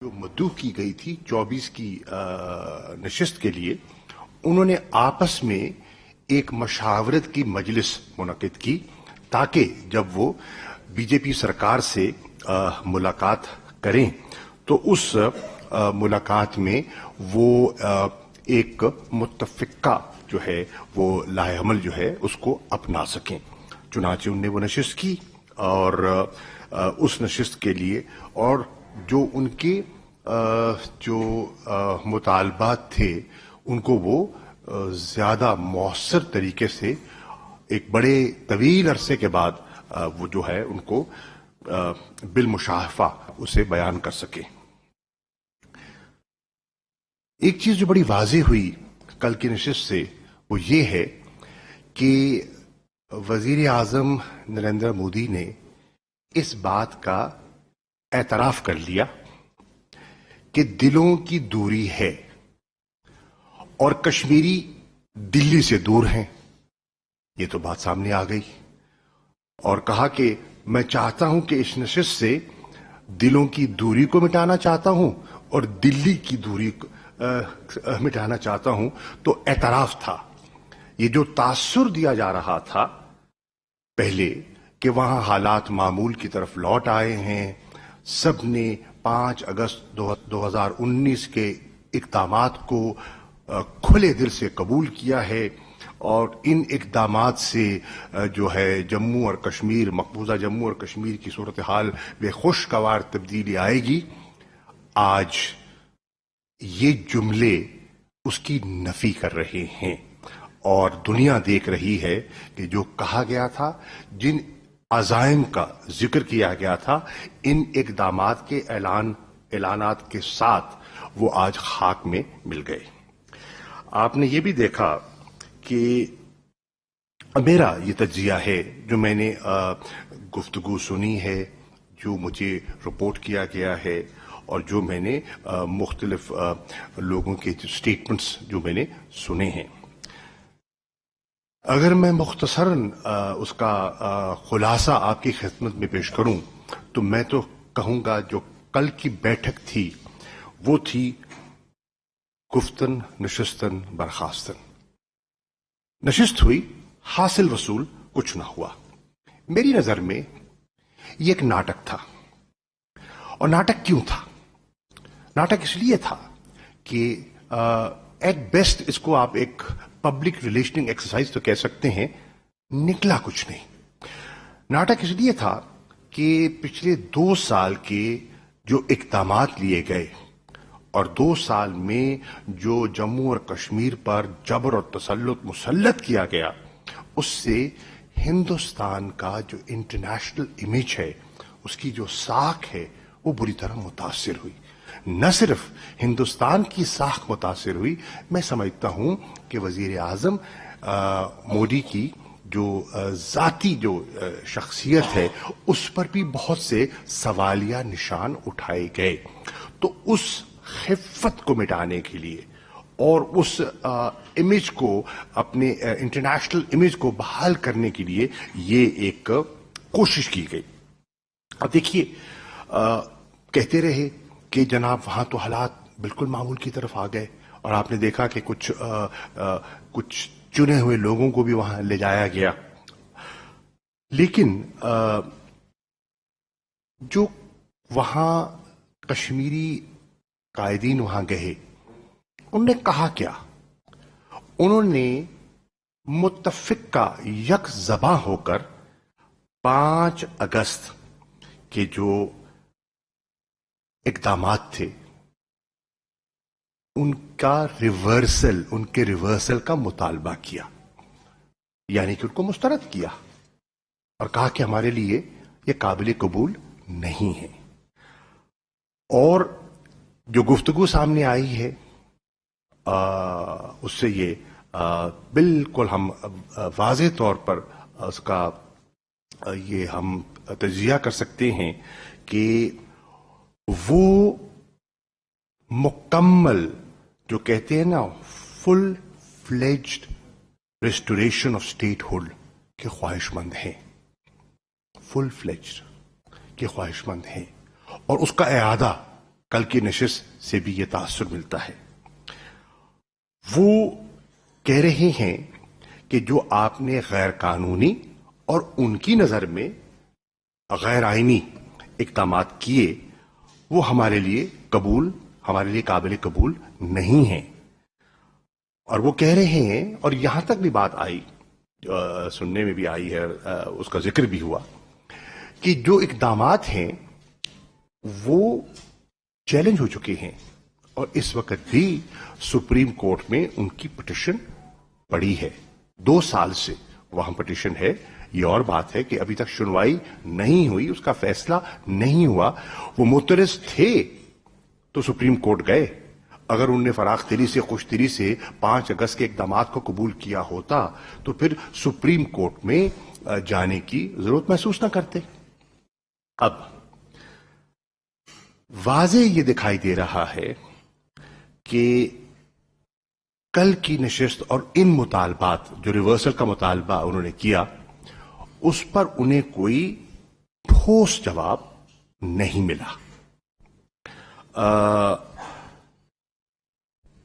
جو مدعو کی گئی تھی 24 کی نشست کے لیے، انہوں نے آپس میں ایک مشاورت کی مجلس منعقد کی تاکہ جب وہ بی جے پی سرکار سے ملاقات کریں تو اس ملاقات میں وہ ایک متفقہ جو ہے وہ لاہ عمل جو ہے اس کو اپنا سکیں۔ چنانچہ انہوں نے وہ نشست کی اور اس نشست کے لیے اور جو ان کے جو مطالبات تھے ان کو وہ زیادہ مؤثر طریقے سے ایک بڑے طویل عرصے کے بعد وہ جو ہے ان کو بالمشافہہ اسے بیان کر سکے۔ ایک چیز جو بڑی واضح ہوئی کل کی نشست سے وہ یہ ہے کہ وزیر اعظم نریندر مودی نے اس بات کا اعتراف کر لیا کہ دلوں کی دوری ہے اور کشمیری دلی سے دور ہیں، یہ تو بات سامنے آ گئی، اور کہا کہ میں چاہتا ہوں کہ اس نشست سے دلوں کی دوری کو مٹانا چاہتا ہوں اور دلی کی دوری کو مٹانا چاہتا ہوں۔ تو اعتراف تھا۔ یہ جو تاثر دیا جا رہا تھا پہلے کہ وہاں حالات معمول کی طرف لوٹ آئے ہیں، سب نے 5 اگست 2019 کے اقدامات کو کھلے دل سے قبول کیا ہے اور ان اقدامات سے جو ہے جموں اور کشمیر، مقبوضہ جموں اور کشمیر کی صورتحال میں خوشگوار تبدیلی آئے گی، آج یہ جملے اس کی نفی کر رہے ہیں اور دنیا دیکھ رہی ہے کہ جو کہا گیا تھا، جن عزائم کا ذکر کیا گیا تھا، ان اقدامات کے اعلانات کے ساتھ وہ آج خاک میں مل گئے۔ آپ نے یہ بھی دیکھا کہ میرا یہ تجزیہ ہے جو میں نے گفتگو سنی ہے، جو مجھے رپورٹ کیا گیا ہے اور جو میں نے مختلف لوگوں کے سٹیٹمنٹس جو میں نے سنے ہیں، اگر میں مختصراً اس کا خلاصہ آپ کی خدمت میں پیش کروں تو میں تو کہوں گا جو کل کی بیٹھک تھی وہ تھی گفتن نشستن برخاستن۔ نشست ہوئی، حاصل وصول کچھ نہ ہوا۔ میری نظر میں یہ ایک ناٹک تھا، اور ناٹک کیوں تھا؟ ناٹک اس لیے تھا کہ ایٹ بیسٹ اس کو آپ ایک پبلک ریلیشننگ ایکسرسائز تو کہہ سکتے ہیں، نکلا کچھ نہیں۔ ناٹک اس لیے تھا کہ پچھلے 2 سال کے جو اقدامات لیے گئے اور 2 سال میں جو جموں اور کشمیر پر جبر اور تسلط مسلط کیا گیا، اس سے ہندوستان کا جو انٹرنیشنل امیج ہے، اس کی جو ساکھ ہے، وہ بری طرح متاثر ہوئی۔ نہ صرف ہندوستان کی ساکھ متاثر ہوئی، میں سمجھتا ہوں کہ وزیر اعظم مودی کی جو ذاتی جو شخصیت ہے اس پر بھی بہت سے سوالیہ نشان اٹھائے گئے۔ تو اس خفت کو مٹانے کے لیے اور اس امیج کو، اپنے انٹرنیشنل امیج کو بحال کرنے کے لیے یہ ایک کوشش کی گئی۔ اب دیکھیے، کہتے رہے کہ جناب وہاں تو حالات بالکل معمول کی طرف آ گئے، اور آپ نے دیکھا کہ کچھ چنے ہوئے لوگوں کو بھی وہاں لے جایا گیا، لیکن جو وہاں کشمیری قائدین وہاں گئے، انہوں نے کہا کیا؟ انہوں نے متفقہ یک زباں ہو کر 5 اگست کے جو اقدامات تھے ان کے ریورسل کا مطالبہ کیا، یعنی کہ ان کو مسترد کیا اور کہا کہ ہمارے لیے یہ قابل قبول نہیں ہے۔ اور جو گفتگو سامنے آئی ہے اس سے یہ بالکل ہم واضح طور پر اس کا یہ ہم تجزیہ کر سکتے ہیں کہ وہ مکمل جو کہتے ہیں نا full fledged restoration of statehood کے خواہش مند ہیں، فل فلیجڈ کے خواہش مند ہیں، اور اس کا اعادہ کل کی نشست سے بھی یہ تاثر ملتا ہے. وہ کہہ رہے ہیں کہ جو آپ نے غیر قانونی اور ان کی نظر میں غیر آئینی اقدامات کیے وہ ہمارے لیے قابل قبول نہیں ہیں. اور وہ کہہ رہے ہیں، اور یہاں تک بھی بات آئی، سننے میں بھی آئی ہے، اس کا ذکر بھی ہوا، کہ جو اقدامات ہیں وہ چیلنج ہو چکے ہیں اور اس وقت بھی سپریم کورٹ میں ان کی پٹیشن پڑی ہے. 2 سال سے وہاں پٹیشن ہے. یہ اور بات ہے کہ ابھی تک سنوائی نہیں ہوئی، اس کا فیصلہ نہیں ہوا. وہ معترض تھے تو سپریم کورٹ گئے. اگر انہوں نے فراخ دلی سے خوش دلی سے 5 اگست کے اقدامات کو قبول کیا ہوتا تو پھر سپریم کورٹ میں جانے کی ضرورت محسوس نہ کرتے. اب واضح یہ دکھائی دے رہا ہے کہ کل کی نشست اور ان مطالبات، جو ریورسل کا مطالبہ انہوں نے کیا، اس پر انہیں کوئی ٹھوس جواب نہیں ملا.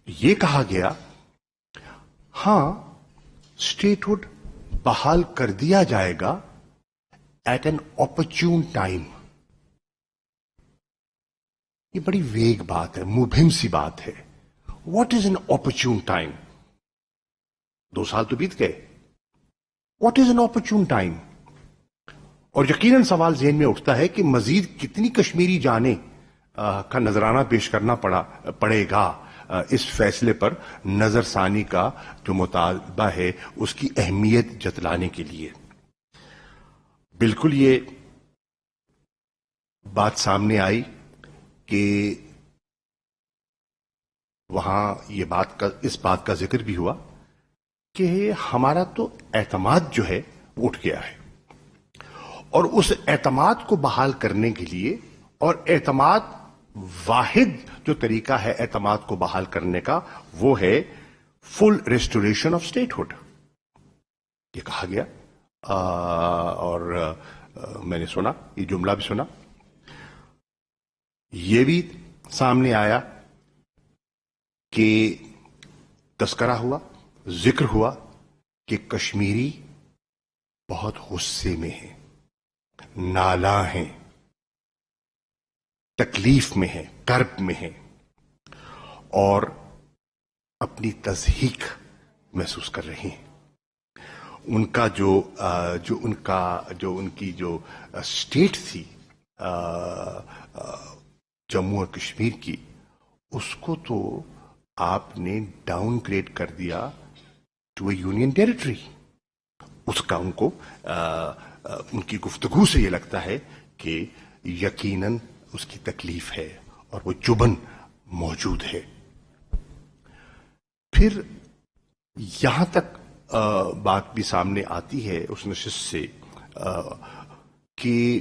یہ کہا گیا ہاں اسٹیٹ ہوڈ بحال کر دیا جائے گا ایٹ این اپرچون ٹائم. یہ بڑی ویگ بات ہے، مبہم سی بات ہے. What is an اپرچون time? 2 سال تو بیت گئے. What is an اپرچون time? اور یقیناً سوال ذہن میں اٹھتا ہے کہ مزید کتنی کشمیری جانیں کا نذرانہ پیش کرنا پڑے گا اس فیصلے پر نظر ثانی کا جو مطالبہ ہے اس کی اہمیت جتلانے کے لیے. بالکل یہ بات سامنے آئی کہ وہاں اس بات کا ذکر بھی ہوا کہ ہمارا تو اعتماد جو ہے وہ اٹھ گیا ہے، اور اس اعتماد کو بحال کرنے کے لیے، اور اعتماد واحد جو طریقہ ہے اعتماد کو بحال کرنے کا وہ ہے فل ریسٹوریشن آف اسٹیٹ ہوڈ. یہ کہا گیا اور میں نے سنا، یہ جملہ بھی سنا. یہ بھی سامنے آیا کہ تذکرہ ہوا، ذکر ہوا کہ کشمیری بہت غصے میں ہیں، نالاں ہیں، تکلیف میں ہیں، کرب میں ہیں، اور اپنی تضحیک محسوس کر رہے ہیں. ان کا جو ان کی اسٹیٹ تھی جموں اور کشمیر کی، اس کو تو آپ نے ڈاؤن گریڈ کر دیا ٹو اے یونین ٹیریٹری. اس کا ان کی گفتگو سے یہ لگتا ہے کہ یقیناً اس کی تکلیف ہے اور وہ جبن موجود ہے. پھر یہاں تک بات بھی سامنے آتی ہے اس نشست سے کہ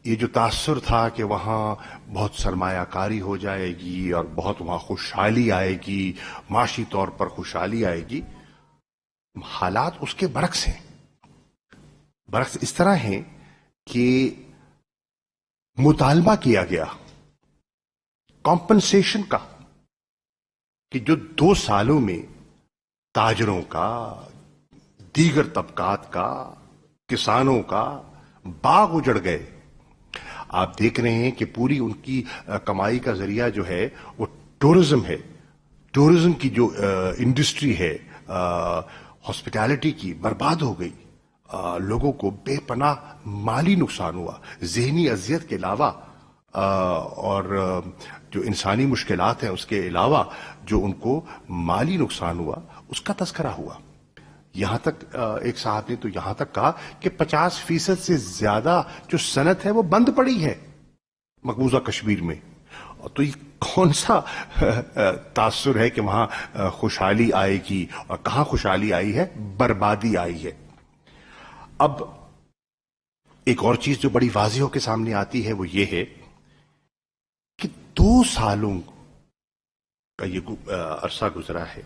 یہ جو تاثر تھا کہ وہاں بہت سرمایہ کاری ہو جائے گی اور بہت وہاں خوشحالی آئے گی، معاشی طور پر خوشحالی آئے گی، حالات اس کے برعکس ہیں. برعکس اس طرح ہیں کہ مطالبہ کیا گیا کمپنسیشن کا کہ جو 2 سالوں میں تاجروں کا، دیگر طبقات کا، کسانوں کا باغ اجڑ گئے. آپ دیکھ رہے ہیں کہ پوری ان کی کمائی کا ذریعہ جو ہے وہ ٹورزم ہے. ٹورزم کی جو انڈسٹری ہے، ہاسپٹیلٹی کی، برباد ہو گئی. لوگوں کو بے پناہ مالی نقصان ہوا، ذہنی اذیت کے علاوہ اور جو انسانی مشکلات ہیں اس کے علاوہ جو ان کو مالی نقصان ہوا اس کا تذکرہ ہوا. یہاں تک ایک صاحب نے تو یہاں تک کہا کہ 50% سے زیادہ جو صنعت ہے وہ بند پڑی ہے مقبوضہ کشمیر میں. تو یہ کون سا تاثر ہے کہ وہاں خوشحالی آئے گی؟ اور کہاں خوشحالی آئی ہے؟ بربادی آئی ہے. اب ایک اور چیز جو بڑی واضح ہو کے سامنے آتی ہے وہ یہ ہے کہ 2 سالوں کا یہ عرصہ گزرا ہے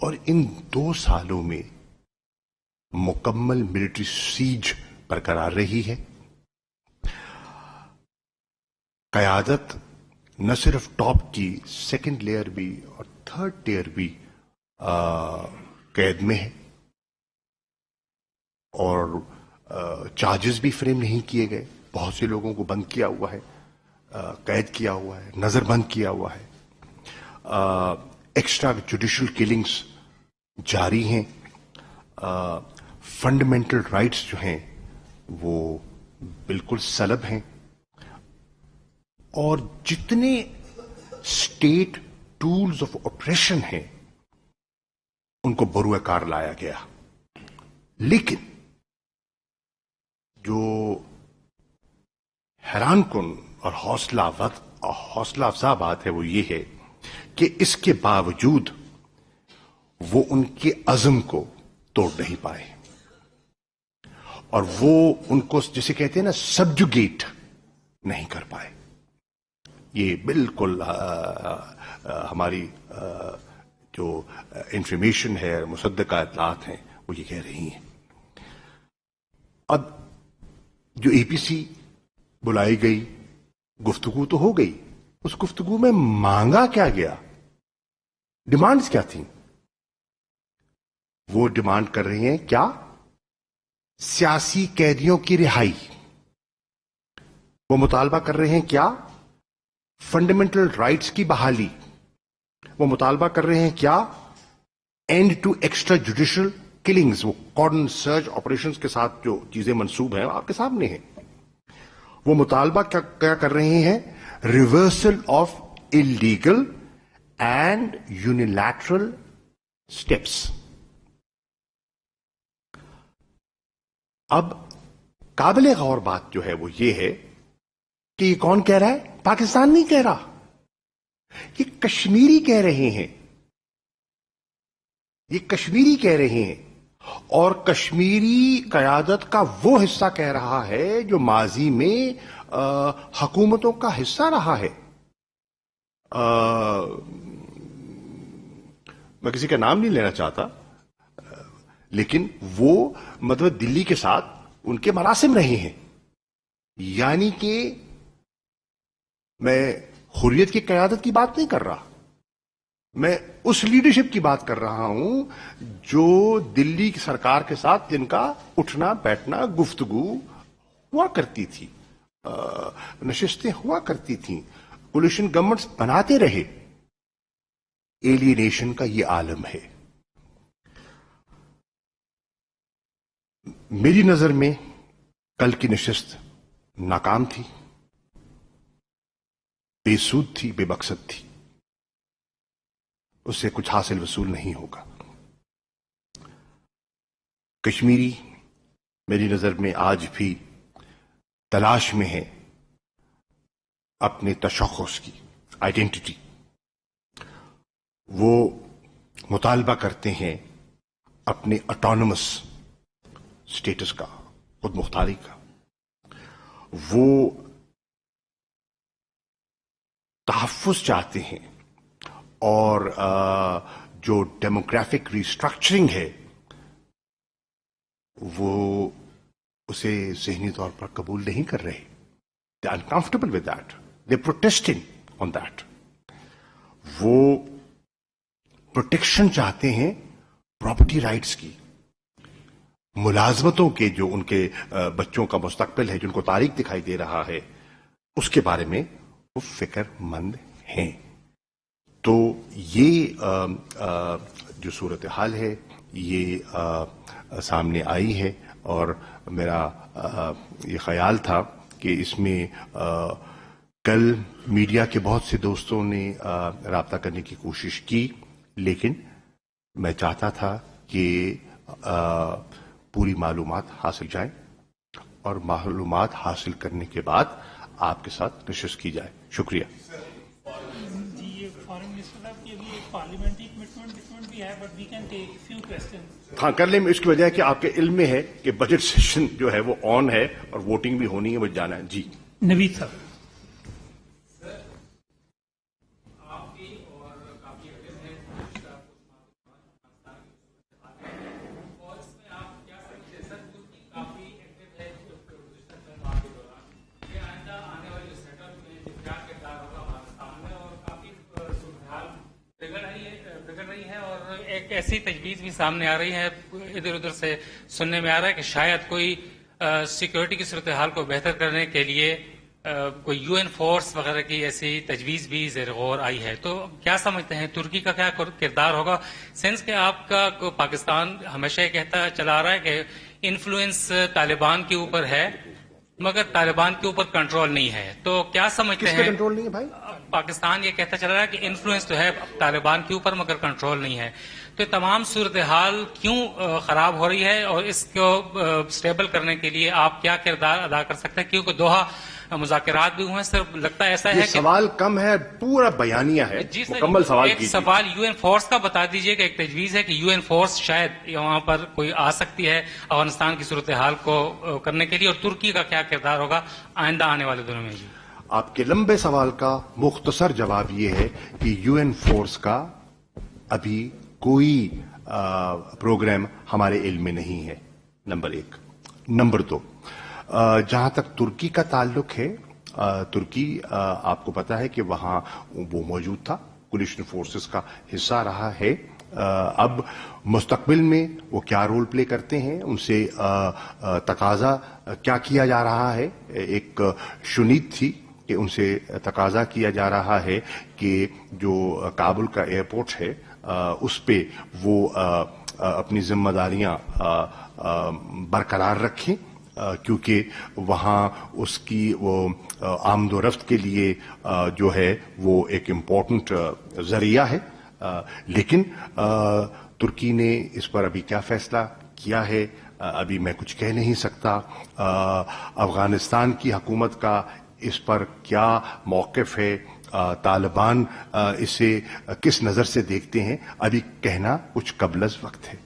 اور ان 2 سالوں میں مکمل ملٹری سیج برقرار رہی ہے. قیادت نہ صرف ٹاپ کی، سیکنڈ لیئر بھی اور تھرڈ ٹیئر بھی قید میں ہے، اور چارجز بھی فریم نہیں کیے گئے. بہت سے لوگوں کو بند کیا ہوا ہے، قید کیا ہوا ہے، نظر بند کیا ہوا ہے. ایکسٹرا جوڈیشل کلنگز جاری ہیں. فنڈامنٹل رائٹس جو ہیں وہ بالکل سلب ہیں، اور جتنے اسٹیٹ ٹولز آف آپریشن ہیں ان کو بروئے کار لایا گیا. لیکن جو حیران کن اور حوصلہ افزا بات ہے وہ یہ ہے کہ اس کے باوجود وہ ان کے عزم کو توڑ نہیں پائے، اور وہ ان کو جسے کہتے ہیں نا سبجوگیٹ نہیں کر پائے. یہ بالکل ہماری جو انفارمیشن ہے، مصدقہ اطلاعات ہیں، وہ یہ کہہ رہی ہیں. اب جو اے پی سی بلائی گئی، گفتگو تو ہو گئی، اس گفتگو میں مانگا کیا گیا، ڈیمانڈز کیا تھیں؟ وہ ڈیمانڈ کر رہی ہیں کیا؟ سیاسی قیدیوں کی رہائی. وہ مطالبہ کر رہے ہیں کیا؟ فنڈامنٹل رائٹس کی بحالی. وہ مطالبہ کر رہے ہیں کیا؟ And to extra judicial killings. وہ کارڈن سرچ آپریشنز کے ساتھ جو چیزیں منسوب ہیں آپ کے سامنے ہیں. وہ مطالبہ کیا کر رہے ہیں؟ Reversal of illegal and unilateral steps. اب قابل غور بات جو ہے وہ یہ ہے کہ یہ کون کہہ رہا ہے؟ پاکستان نہیں کہہ رہا، یہ کشمیری کہہ رہے ہیں. یہ کشمیری کہہ رہے ہیں، اور کشمیری قیادت کا وہ حصہ کہہ رہا ہے جو ماضی میں حکومتوں کا حصہ رہا ہے. میں کسی کا نام نہیں لینا چاہتا، لیکن وہ مطلب دلی کے ساتھ ان کے مراسم رہے ہیں. یعنی کہ میں حریت کی قیادت کی بات نہیں کر رہا، میں اس لیڈرشپ کی بات کر رہا ہوں جو دلی کی سرکار کے ساتھ جن کا اٹھنا بیٹھنا، گفتگو ہوا کرتی تھی، نشستیں ہوا کرتی تھیں، کولیشن گورنمنٹس بناتے رہے. ایلینیشن کا یہ عالم ہے. میری نظر میں کل کی نشست ناکام تھی، بے سود تھی، بے مقصد تھی. اس سے کچھ حاصل وصول نہیں ہوگا. کشمیری میری نظر میں آج بھی تلاش میں ہے اپنے تشخص کی، آئیڈینٹی. وہ مطالبہ کرتے ہیں اپنے اٹانومس اسٹیٹس کا، خود مختاری کا. وہ تحفظ چاہتے ہیں، اور جو ڈیموگرافک ریسٹرکچرنگ ہے وہ اسے ذہنی طور پر قبول نہیں کر رہے. They are uncomfortable with that, they protesting on that. وہ پروٹیکشن چاہتے ہیں پراپرٹی رائٹس کی، ملازمتوں کے جو ان کے بچوں کا مستقبل ہے، جن کو تاریخ دکھائی دے رہا ہے، اس کے بارے میں وہ فکر مند ہیں. تو یہ جو صورتحال ہے یہ سامنے آئی ہے، اور میرا یہ خیال تھا کہ اس میں کل میڈیا کے بہت سے دوستوں نے رابطہ کرنے کی کوشش کی، لیکن میں چاہتا تھا کہ پوری معلومات حاصل جائیں، اور معلومات حاصل کرنے کے بعد آپ کے ساتھ نشست کی جائے. شکریہ. جی، یہ فارن منسٹر صاحب کی ابھی ایک پارلیمنٹری کمٹمنٹ بھی ہے، but we can take few questions. ہاں کر لیں. اس کی وجہ ہے کہ آپ کے علم میں ہے کہ بجٹ سیشن جو ہے وہ آن ہے اور ووٹنگ بھی ہونی ہے، وہ جانا ہے. جی نوید صاحب. رہی ہے اور ایک ایسی تجویز بھی سامنے آ رہی ہے, ادھر ادھر سے سننے میں آ رہا ہے کہ شاید کوئی سیکورٹی کی صورتحال کو بہتر کرنے کے لیے کوئی یو این فورس وغیرہ کی ایسی تجویز بھی زیر غور آئی ہے. تو کیا سمجھتے ہیں ترکی کا کیا کردار ہوگا, سینس کہ آپ کا پاکستان ہمیشہ یہ کہتا چلا آ رہا ہے کہ انفلوئنس طالبان کے اوپر ہے مگر طالبان کے اوپر کنٹرول نہیں ہے, تو کیا سمجھتے کس پہ ہیں کنٹرول نہیں ہے بھائی؟ پاکستان یہ کہتا چل رہا ہے کہ انفلوئنس تو ہے طالبان کے اوپر مگر کنٹرول نہیں ہے, تو یہ تمام صورتحال کیوں خراب ہو رہی ہے اور اس کو سٹیبل کرنے کے لیے آپ کیا کردار ادا کر سکتے ہیں, کیونکہ دوحہ مذاکرات بھی ہوئے ہیں, صرف لگتا ایسا ہے یہ کہ سوال کم ہے, پورا بیانیہ ہے, جی سر, مکمل سوال ایک کیجیے. سوال یو این فورس کا بتا دیجئے کہ ایک تجویز ہے کہ یو این فورس شاید وہاں پر کوئی آ سکتی ہے افغانستان کی صورتحال کو کرنے کے لیے, اور ترکی کا کیا کردار ہوگا آئندہ آنے والے دنوں میں. جی آپ کے لمبے سوال کا مختصر جواب یہ ہے کہ یو این فورس کا ابھی کوئی پروگرام ہمارے علم میں نہیں ہے, نمبر ایک. نمبر دو, جہاں تک ترکی کا تعلق ہے, ترکی آپ کو پتا ہے کہ وہاں وہ موجود تھا, کولیشن فورسز کا حصہ رہا ہے. اب مستقبل میں وہ کیا رول پلے کرتے ہیں, ان سے تقاضا کیا کیا جا رہا ہے. ایک شنید تھی کہ ان سے تقاضا کیا جا رہا ہے کہ جو کابل کا ایئرپورٹ ہے اس پہ وہ اپنی ذمہ داریاں برقرار رکھیں, کیونکہ وہاں اس کی وہ آمد و رفت کے لیے جو ہے وہ ایک امپورٹنٹ ذریعہ ہے. لیکن ترکی نے اس پر ابھی کیا فیصلہ کیا ہے ابھی میں کچھ کہہ نہیں سکتا. افغانستان کی حکومت کا اس پر کیا موقف ہے, طالبان اسے کس نظر سے دیکھتے ہیں, ابھی کہنا کچھ قبل از وقت ہے.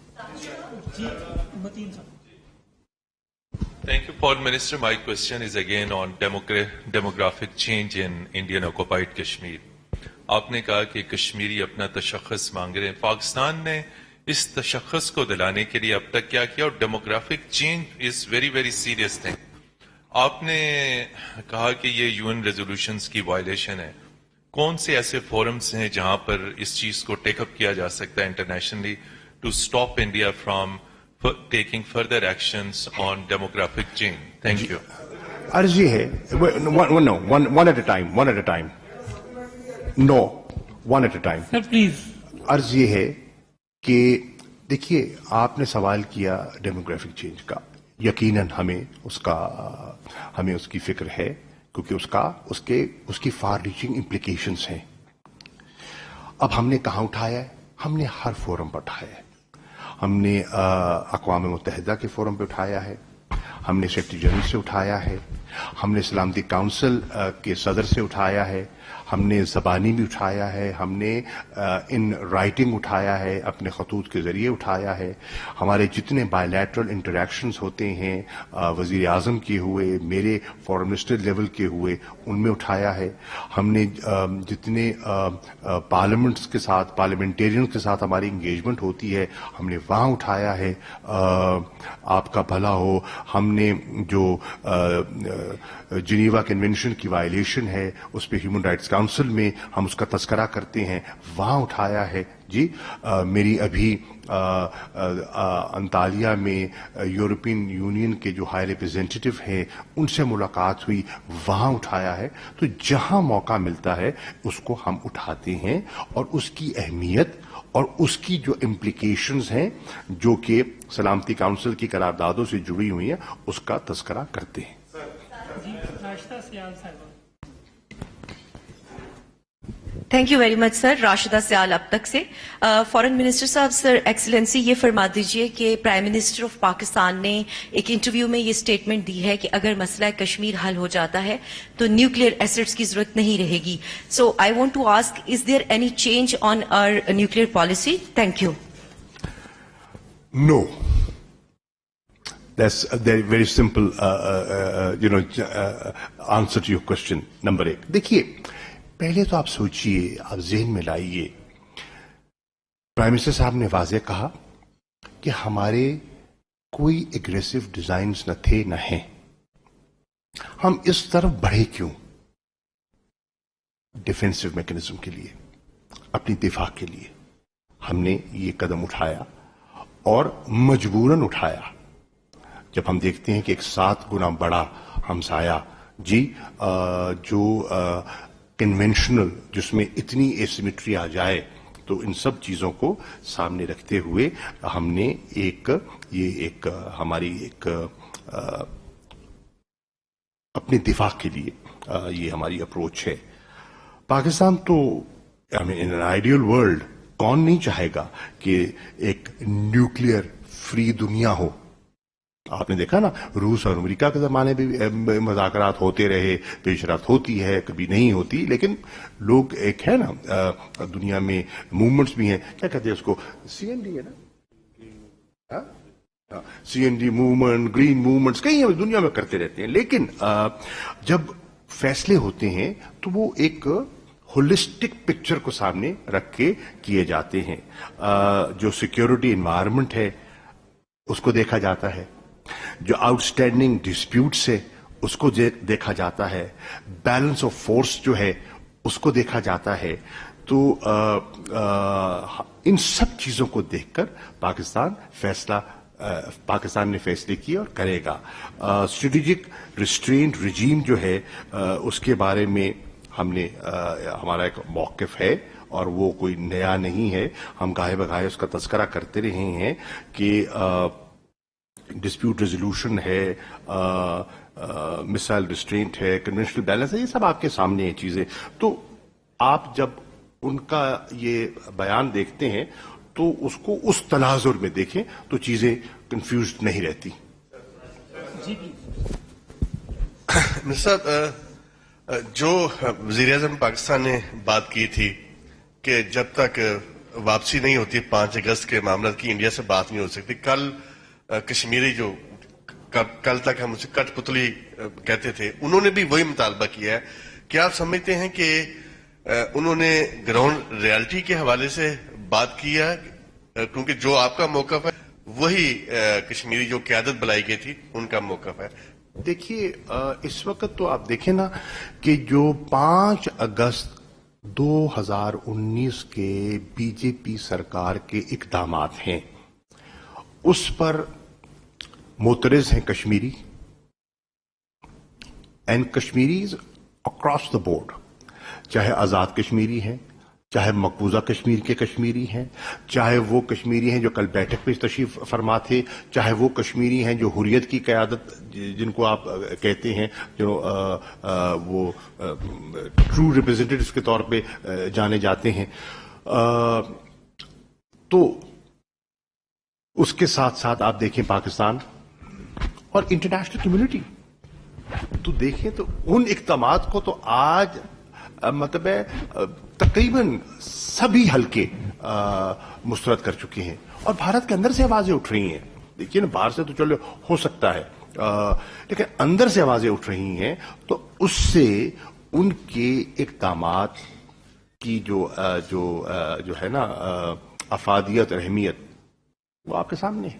Thank you, Foreign Minister. My question is again on demographic change in Indian occupied Kashmir. آپ نے کہا کہ کشمیری اپنا تشخص مانگ رہے ہیں. پاکستان نے اس تشخص کو دلانے کے لیے اب تک کیا کیا, اور demographic change is very very serious thing. آپ نے کہا کہ یہ یو این ریزولوشنز کی وائلیشن ہے. کون سے ایسے فورمز ہیں جہاں پر اس چیز کو ٹیک اپ کیا جا سکتا ہے internationally to stop India from taking further actions on demographic change? Thank you. عرض یہ ہے, one at a time. No, one at a time. Sir, please. عرض یہ ہے کہ دیکھیے آپ نے سوال کیا ڈیموگرافک چینج کا, یقیناً ہمیں اس کی فکر ہے, کیونکہ اس کی فار ریچنگ امپلیکیشنز ہیں. اب ہم نے کہاں اٹھایا ہے, ہم نے ہر فورم پر اٹھایا ہے. ہم نے اقوام متحدہ کے فورم پہ اٹھایا ہے, ہم نے سیکرٹری جنرل سے اٹھایا ہے, ہم نے سلامتی کونسل کے صدر سے اٹھایا ہے, ہم نے زبانی بھی اٹھایا ہے, ہم نے ان رائٹنگ اٹھایا ہے, اپنے خطوط کے ذریعے اٹھایا ہے. ہمارے جتنے بائی لیٹرل انٹریکشنز ہوتے ہیں وزیر اعظم کے ہوئے, میرے فورن منسٹر لیول کے ہوئے, ان میں اٹھایا ہے. ہم نے جتنے پارلیمنٹس کے ساتھ پارلیمنٹیرینز کے ساتھ ہماری انگیجمنٹ ہوتی ہے ہم نے وہاں اٹھایا ہے. آپ کا بھلا ہو, ہم نے جو جنیوا کنونشن کی وائلیشن ہے اس پہ ہیومن رائٹس کاؤنسل میں ہم اس کا تذکرہ کرتے ہیں, وہاں اٹھایا ہے. جی میری ابھی انطالیہ میں یورپین یونین کے جو ہائی ریپرزینٹیٹو ہیں ان سے ملاقات ہوئی, وہاں اٹھایا ہے. تو جہاں موقع ملتا ہے اس کو ہم اٹھاتے ہیں اور اس کی اہمیت اور اس کی جو امپلیکیشنز ہیں جو کہ سلامتی کونسل کی قراردادوں سے جڑی ہوئی ہیں اس کا تذکرہ کرتے ہیں. تھینک یو ویری مچ سر. راشدہ سیال اب تک سے. فارن منسٹر صاحب, سر ایکسلنسی یہ فرما دیجئے کہ پرائم منسٹر آف پاکستان نے ایک انٹرویو میں یہ سٹیٹمنٹ دی ہے کہ اگر مسئلہ کشمیر حل ہو جاتا ہے تو نیوکلیئر ایسٹس کی ضرورت نہیں رہے گی. So I want to ask, is there any change on our nuclear policy? Thank you. No. That's a very simple, answer to your question. Number 1. دیکھیے پہلے تو آپ سوچئے, آپ ذہن میں لائیے, پرائم منسٹر صاحب نے واضح کہا کہ ہمارے کوئی اگریسو ڈیزائنز نہ تھے نہ ہیں. ہم اس طرف بڑھے کیوں؟ ڈیفینسو میکنزم کے لیے, اپنی دفاع کے لیے. ہم نے یہ قدم اٹھایا اور مجبوراً اٹھایا جب ہم دیکھتے ہیں کہ ایک 7 گنا بڑا ہمسایہ جو کنونشنل جس میں اتنی ایسیمیٹری آ جائے تو ان سب چیزوں کو سامنے رکھتے ہوئے ہم نے ہماری اپنے دفاع کے لیے یہ ہماری اپروچ ہے. پاکستان تو ان این آئیڈیل ورلڈ کون نہیں چاہے گا کہ ایک نیوکلیئر فری دنیا ہو. آپ نے دیکھا نا روس اور امریکہ کے زمانے میں مذاکرات ہوتے رہے, پیش رفت ہوتی ہے, کبھی نہیں ہوتی, لیکن لوگ ایک ہے نا دنیا میں موومنٹس بھی ہیں, کیا کہتے ہیں اس کو, سی این ڈی ہے نا, C N D movement, green movements کئی دنیا میں کرتے رہتے ہیں, لیکن جب فیصلے ہوتے ہیں تو وہ ایک ہولسٹک پکچر کو سامنے رکھ کے کیے جاتے ہیں. جو سیکیورٹی انوائرمنٹ ہے اس کو دیکھا جاتا ہے, جو آؤٹ اسٹینڈنگ ڈسپیوٹس ہے اس کو دیکھا جاتا ہے, بیلنس آف فورس جو ہے اس کو دیکھا جاتا ہے. تو ان سب چیزوں کو دیکھ کر پاکستان نے فیصلے کیے اور کرے گا. اسٹریٹجک ریسٹرینٹ رجیم جو ہے اس کے بارے میں ہم نے ہمارا ایک موقف ہے اور وہ کوئی نیا نہیں ہے. ہم گاہے بگاہے اس کا تذکرہ کرتے رہے ہیں کہ ڈسپیوٹ ریزولوشن ہے, مسائل ریسٹرینٹ ہے, کنونشنل بیلنس ہے, یہ سب آپ کے سامنے ہیں چیزیں. تو آپ جب ان کا یہ بیان دیکھتے ہیں تو اس کو اس تناظر میں دیکھیں تو چیزیں کنفیوزڈ نہیں رہتی. صاحب, جو وزیر اعظم پاکستان نے بات کی تھی کہ جب تک واپسی نہیں ہوتی 5 اگست کے معاملات کی انڈیا سے بات نہیں ہو سکتی, کل کشمیری جو کل تک ہم اسے کٹ پتلی کہتے تھے انہوں نے بھی وہی مطالبہ کیا ہے. کیا آپ سمجھتے ہیں کہ انہوں نے گراؤنڈ ریالٹی کے حوالے سے بات کیا, کیونکہ جو آپ کا موقف ہے وہی کشمیری جو قیادت بلائی گئی تھی ان کا موقف ہے؟ دیکھیے اس وقت تو آپ دیکھیں نا کہ جو 5 اگست 2019 کے بی جے پی سرکار کے اقدامات ہیں اس پر معترض ہیں Kashmiri and Kashmiris across the board, چاہے آزاد کشمیری ہیں, چاہے مقبوضہ کشمیر کے کشمیری ہیں, چاہے وہ کشمیری ہیں جو کل بیٹھک پہ تشریف فرما تھے, چاہے وہ کشمیری ہیں جو حریت کی قیادت جن کو آپ کہتے ہیں جو وہ ٹرو ریپرزینٹیٹیوز کے طور پہ جانے جاتے ہیں. تو اس کے ساتھ ساتھ آپ دیکھیں پاکستان اور انٹرنیشنل کمیونٹی تو دیکھیں تو ان اقدامات کو تو آج مطلب ہے تقریباً سبھی حلقے مسترد کر چکے ہیں اور بھارت کے اندر سے آوازیں اٹھ رہی ہیں. دیکھیے نا, باہر سے تو چلو ہو سکتا ہے لیکن اندر سے آوازیں اٹھ رہی ہیں, تو اس سے ان کے اقدامات کی جو ہے نا افادیت اور اہمیت وہ آپ کے سامنے ہے.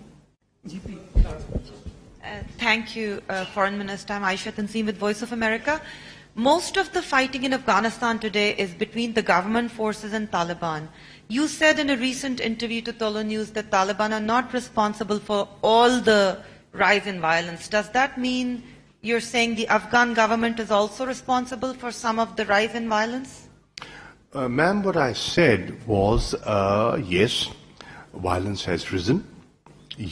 Thank you, Foreign Minister. I'm Aisha Tanseem with Voice of America. Most of the fighting in Afghanistan today is between the government forces and Taliban. You said in a recent interview to Tolo News that Taliban are not responsible for all the rise in violence. Does that mean you're saying the Afghan government is also responsible for some of the rise in violence? Ma'am, what I said was, yes, violence has risen.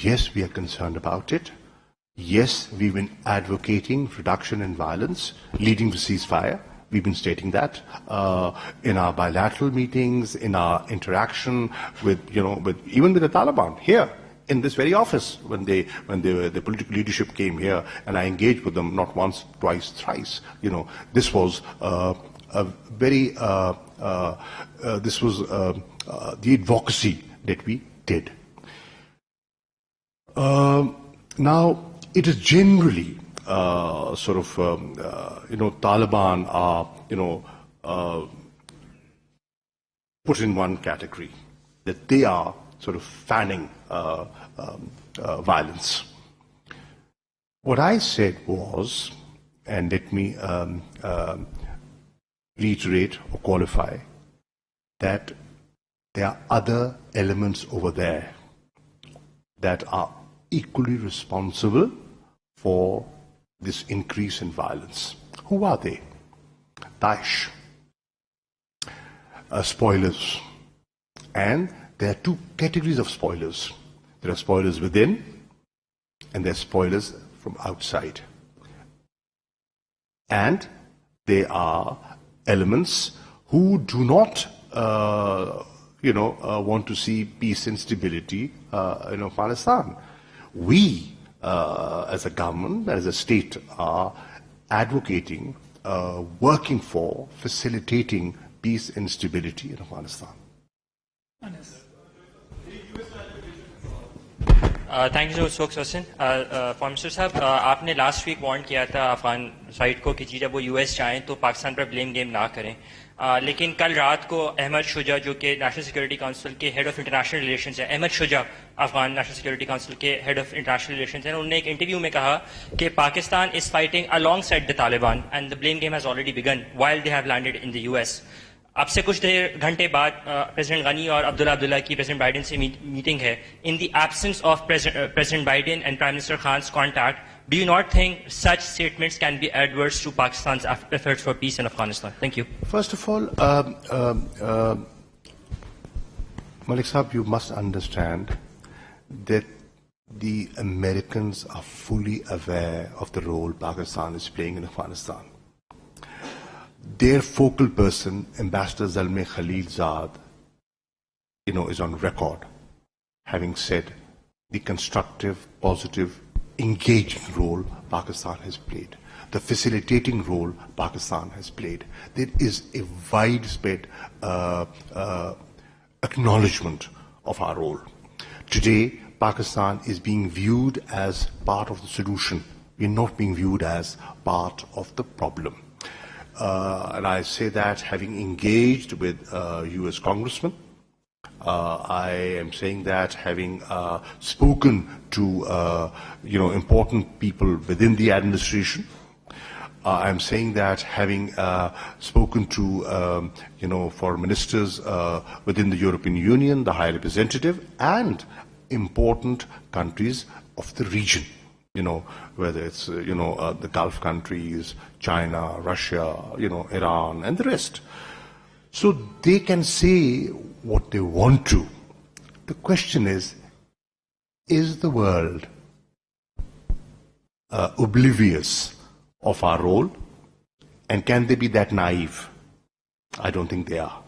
Yes, we are concerned about it. Yes, we've been advocating reduction in violence, leading to ceasefire. We've been stating that in our bilateral meetings, in our interaction with even with the Taliban here in this very office when the political leadership came here, and I engaged with them not once, twice, thrice. This was a very this was the advocacy that we did. Now, it is generally Taliban are put in one category, that they are sort of fanning violence. What I said was, and let me reiterate or qualify, that there are other elements over there that are equally responsible for this increase in violence. Who are they? Daesh, spoilers. And there are two categories of spoilers. There are spoilers within, and there are spoilers from outside. And they are elements who do not, want to see peace and stability in Afghanistan. We, as a government, as a state, are advocating, working for, facilitating peace and stability in Afghanistan. Thank you so question for mister صاحب آپ نے last week Warren کیا تھا Afghan side کو کہ جب وہ U S جائیں تو پاکستان پر بلیم گیم نہ کریں لیکن کل رات کو احمد شجاع جو کہ نیشنل سیکورٹی کونسل کے ہیڈ آف انٹرنیشنل ریلیشنز ہیں احمد شجاع افغان نیشنل سیکورٹی کونسل کے ہیڈ آف انٹرنیشنل ریلیشنز ہیں انہوں نے ایک انٹرویو میں کہا کہ Pakistan is fighting along side the Taliban and the blame game has already begun while they have landed in the US. اب سے کچھ گھنٹے بعد پریزیڈنٹ غنی اور عبداللہ کی پریزیڈنٹ بائیڈن سے میٹنگ ہے. In the absence of President Biden and Prime Minister Khan's contact, do you not think such statements can be adverse to Pakistan's efforts for peace in Afghanistan? Thank you. First of all, Malik Saab, you must understand that the Americans are fully aware of the role Pakistan is playing in Afghanistan. Their focal person, Ambassador Zalmay Khalilzad, is on record having said the constructive, positive, engaging role Pakistan has played, the facilitating role Pakistan has played. There is a widespread acknowledgement of our role. Today, Pakistan is being viewed as part of the solution. We are not being viewed as part of the problem. And I say that having engaged with US congressmen, I am saying that having spoken to important people within the administration, I am saying that having spoken to foreign ministers within the European Union, the High Representative, and important countries of the region. Whether it's, the Gulf countries, China, Russia, Iran, and the rest. So they can say what they want to. The question is the world oblivious of our role? And can they be that naive? I don't think they are.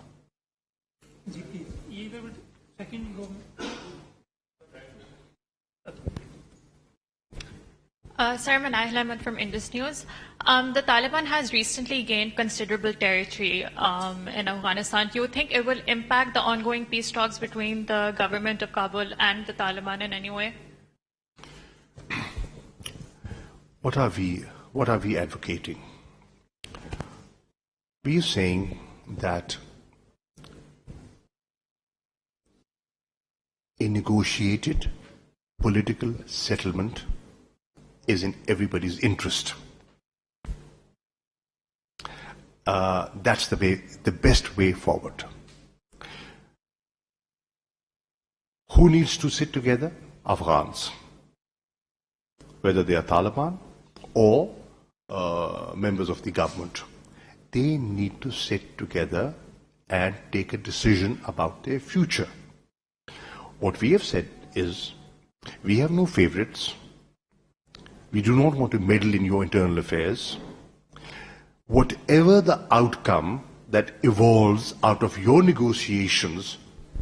Sir, Manahil Ahmed from Indus News. The Taliban has recently gained considerable territory in Afghanistan. Do you think it will impact the ongoing peace talks between the government of Kabul and the Taliban in any way? What are we advocating? We are saying that a negotiated political settlement is in everybody's interest. That's the best way forward. Who needs to sit together? Afghans. Whether they are Taliban or members of the government. They need to sit together and take a decision about their future. What we have said is, we have no favorites. We do not want to meddle in your internal affairs. Whatever the outcome that evolves out of your negotiations,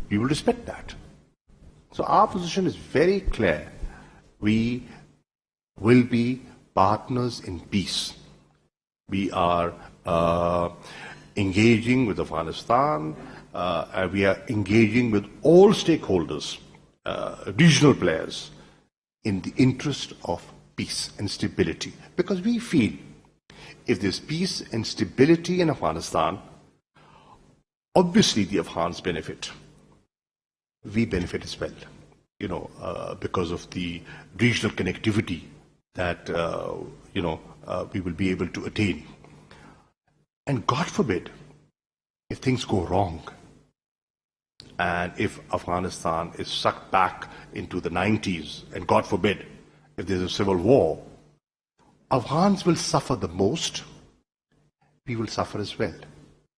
we will respect that. So our position is very clear. We will be partners in peace. We are engaging with Afghanistan. We are engaging with all stakeholders, regional players, in the interest of peace and stability. Because we feel if there's peace and stability in Afghanistan, obviously the Afghans benefit. We benefit as well, because of the regional connectivity that, we will be able to attain. And God forbid, if things go wrong, And if Afghanistan is sucked back into the 90s, and God forbid, if there's a civil war, Afghans will suffer the most. We will suffer as well.